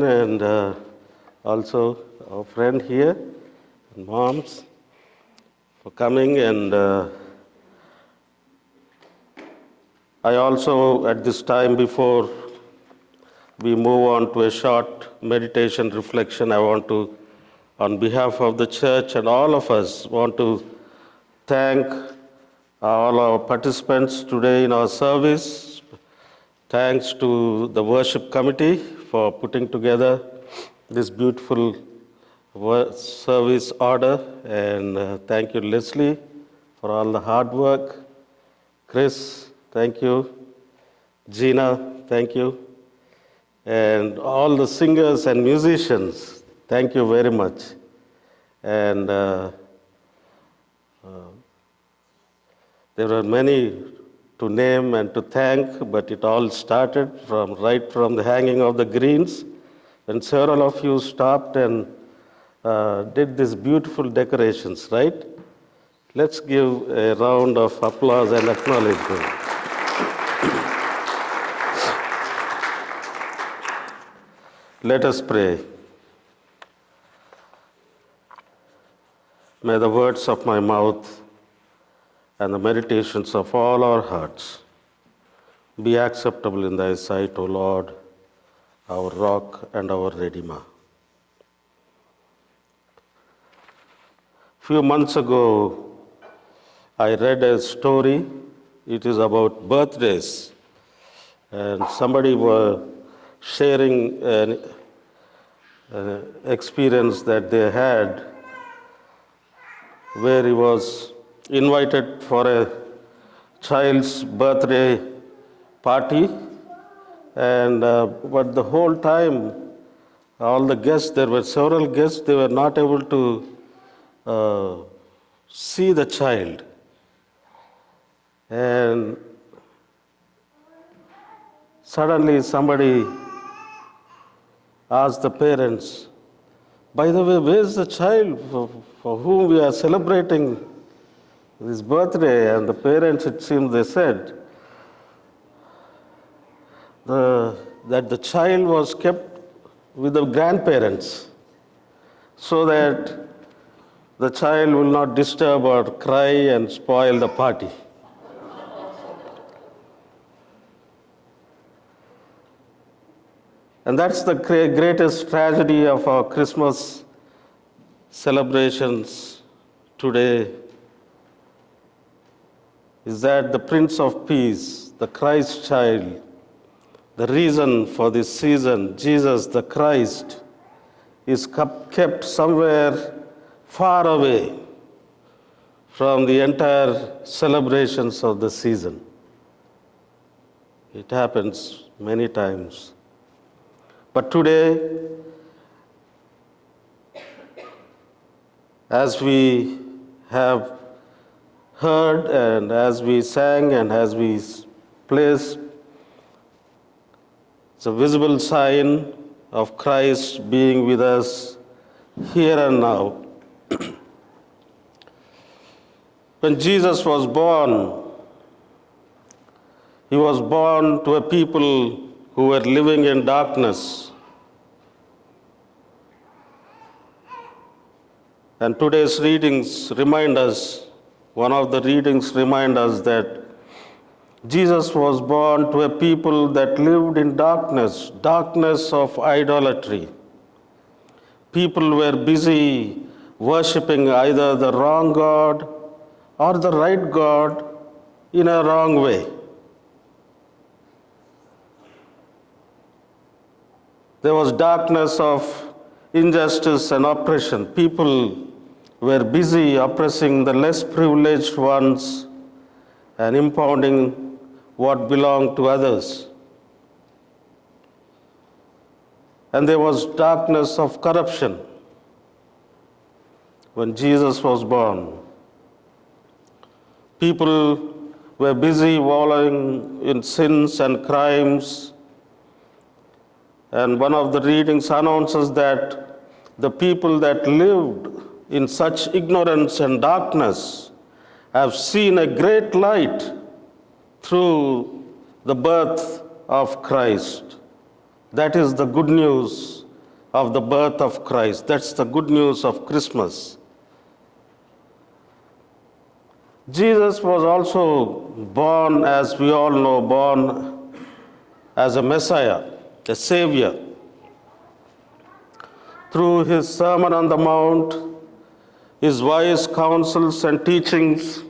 and also our friend here, and moms, for coming. And I also, at this time, before we move on to a short meditation reflection, I want to, on behalf of the church and all of us, want to thank all our participants today in our service. Thanks to the worship committee for putting together this beautiful service order. And thank you, Leslie, for all the hard work. Chris, thank you. Gina, thank you. And all the singers and musicians, thank you very much. And there are many to name and to thank, but it all started right from the hanging of the greens, when several of you stopped and did these beautiful decorations, right? Let's give a round of applause and acknowledgement. Let us pray. May the words of my mouth and the meditations of all our hearts be acceptable in thy sight, O Lord, our rock and our Redeemer. Few months ago, I read a story. It is about birthdays. And somebody was sharing an experience that they had where he was invited for a child's birthday party, and but the whole time, all the guests, there were several guests, they were not able to see the child. And suddenly somebody asked the parents, by the way, where's the child for whom we are celebrating his birthday? And the parents, it seems, they said that the child was kept with the grandparents so that the child will not disturb or cry and spoil the party. And that's the greatest tragedy of our Christmas celebrations today, is that the Prince of Peace, the Christ child, the reason for this season, Jesus the Christ, is kept somewhere far away from the entire celebrations of the season. It happens many times. But today, as we have heard and as we sang and as we placed, it's a visible sign of Christ being with us here and now. When Jesus was born, he was born to a people who were living in darkness. And today's readings remind us, one of the readings remind us that Jesus was born to a people that lived in darkness, darkness of idolatry. People were busy worshiping either the wrong God or the right God in a wrong way. There was darkness of injustice and oppression. People were busy oppressing the less privileged ones and impounding what belonged to others. And there was darkness of corruption when Jesus was born. People were busy wallowing in sins and crimes. And one of the readings announces that the people that lived in such ignorance and darkness have seen a great light through the birth of Christ. That is the good news of the birth of Christ. That's the good news of Christmas. Jesus was also born, as we all know, born as a Messiah, a Savior. Through his Sermon on the Mount, his wise counsels and teachings,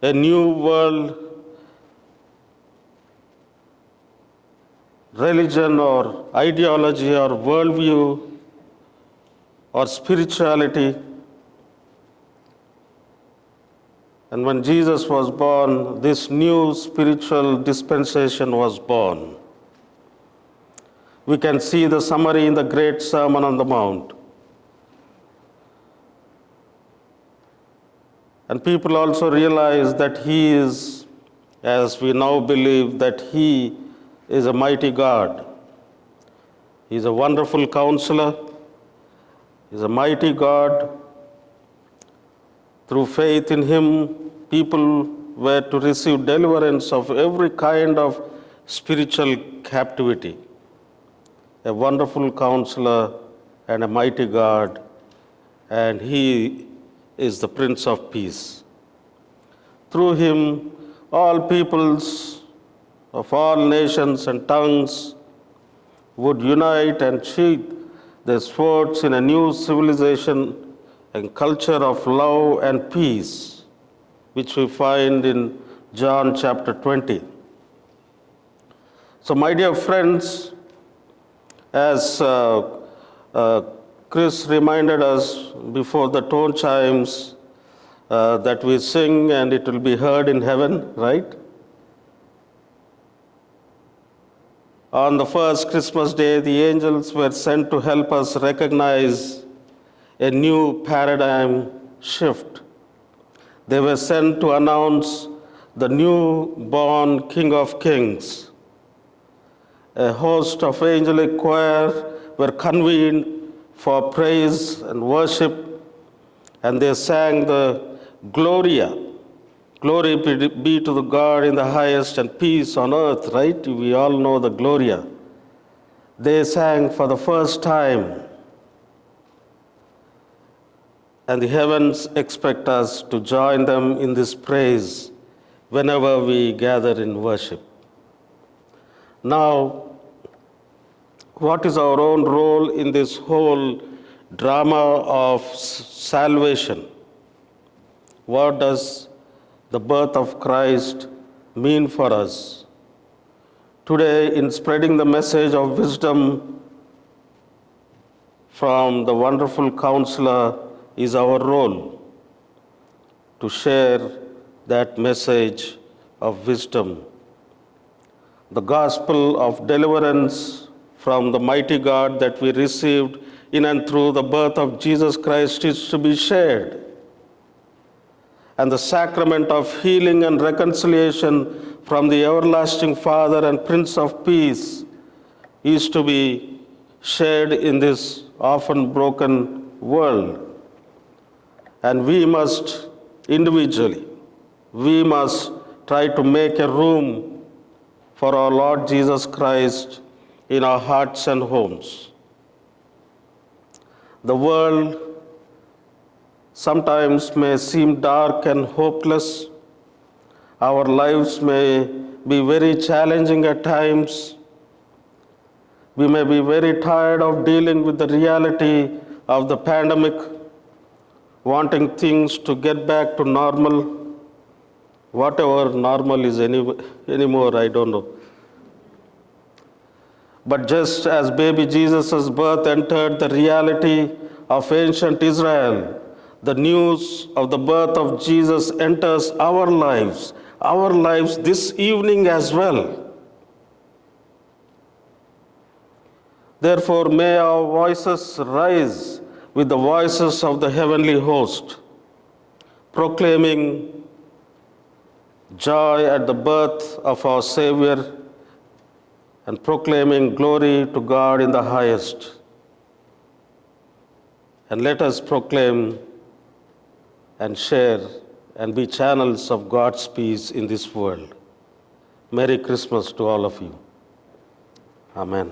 a new world religion or ideology or worldview or spirituality. And when Jesus was born, this new spiritual dispensation was born. We can see the summary in the great Sermon on the Mount. And people also realize that he is, as we now believe, that he is a mighty God. He is a wonderful counselor. He is a mighty God. Through faith in him, people were to receive deliverance of every kind of spiritual captivity. A wonderful counselor and a mighty God, and he is the Prince of Peace. Through him, all peoples of all nations and tongues would unite and sheathe their swords in a new civilization and culture of love and peace, which we find in John chapter 20. So, my dear friends, as Chris reminded us before the tone chimes that we sing and it will be heard in heaven, right? On the first Christmas day, the angels were sent to help us recognize a new paradigm shift. They were sent to announce the newborn King of Kings. A host of angelic choir were convened for praise and worship, and they sang the Gloria. Glory be to the God in the highest and peace on earth, right? We all know the Gloria. They sang for the first time. And the heavens expect us to join them in this praise whenever we gather in worship. Now, what is our own role in this whole drama of salvation? What does the birth of Christ mean for us? Today, in spreading the message of wisdom from the wonderful counselor, is our role to share that message of wisdom. The gospel of deliverance from the mighty God that we received in and through the birth of Jesus Christ is to be shared. And the sacrament of healing and reconciliation from the everlasting Father and Prince of Peace is to be shared in this often broken world. And we must individually, we must try to make a room for our Lord Jesus Christ in our hearts and homes. The world sometimes may seem dark and hopeless. Our lives may be very challenging at times. We may be very tired of dealing with the reality of the pandemic, wanting things to get back to normal. Whatever normal is anymore, I don't know. But just as baby Jesus' birth entered the reality of ancient Israel, the news of the birth of Jesus enters our lives this evening as well. Therefore, may our voices rise with the voices of the heavenly host, proclaiming joy at the birth of our Savior and proclaiming glory to God in the highest. And let us proclaim and share and be channels of God's peace in this world. Merry Christmas to all of you. Amen.